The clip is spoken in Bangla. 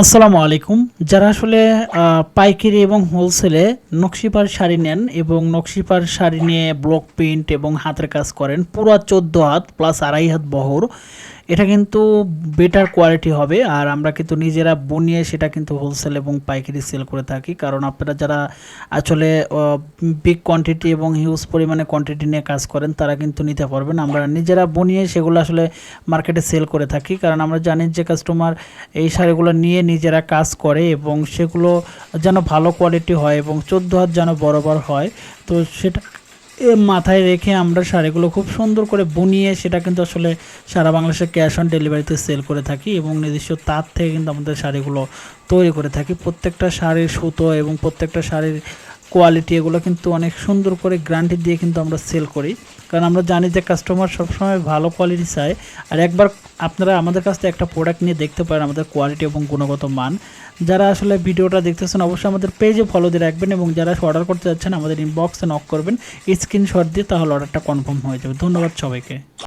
আসসালামু আলাইকুম। যারা আসলে পাইকারি এবং হোলসেলে নকশিপার শাড়ি নেন এবং নকশিপার শাড়ি নিয়ে ব্লক প্রিন্ট এবং হাতের কাজ করেন, পুরো 14 হাত প্লাস আড়াই হাত বহর, এটা কিন্তু বেটার কোয়ালিটি হবে। আর আমরা কিন্তু নিজেরা বনিয়ে সেটা কিন্তু হোলসেল এবং পাইকারি সেল করে থাকি। কারণ আপনারা যারা আসলে বিগ কোয়ান্টিটি এবং হিউজ পরিমাণে কোয়ান্টিটি নিয়ে কাজ করেন তারা কিন্তু নিতে পারবেন। আমরা নিজেরা বনিয়ে সেগুলো আসলে মার্কেটে সেল করে থাকি, কারণ আমরা জানি যে কাস্টমার এই শাড়িগুলো নিয়ে নিজেরা কাজ করে এবং সেগুলো যেন ভালো কোয়ালিটি হয় এবং 14 হাত যেন বরাবর হয়। তো সেটা মাথায় রেখে আমরা শাড়িগুলো খুব সুন্দর করে বুনিয়ে সেটা কিন্তু আসলে সারা বাংলাদেশে ক্যাশ অন ডেলিভারিতে সেল করে থাকি এবং নিজস্ব তাঁত থেকে কিন্তু আমাদের শাড়িগুলো তৈরি করে থাকি। প্রত্যেকটা শাড়ির সুতো এবং প্রত্যেকটা শাড়ির কোয়ালিটি এগুলো কিন্তু অনেক সুন্দর করে গ্যারান্টি দিয়ে কিন্তু আমরা সেল করি, কারণ আমরা জানি যে কাস্টমার সবসময় ভালো কোয়ালিটি চায়। আর একবার আপনারা আমাদের কাছ থেকে একটা প্রোডাক্ট নিয়ে দেখতে পারেন আমাদের কোয়ালিটি এবং গুণগত মান। যারা আসলে ভিডিওটা দেখতেছেন অবশ্যই আমাদের পেজে ফলো দিয়ে রাখবেন এবং যারা অর্ডার করতে যাচ্ছেন আমাদের ইনবক্সে নক করবেন স্ক্রিনশট দিয়ে, তাহলে অর্ডারটা কনফার্ম হয়ে যাবে। ধন্যবাদ সবাইকে।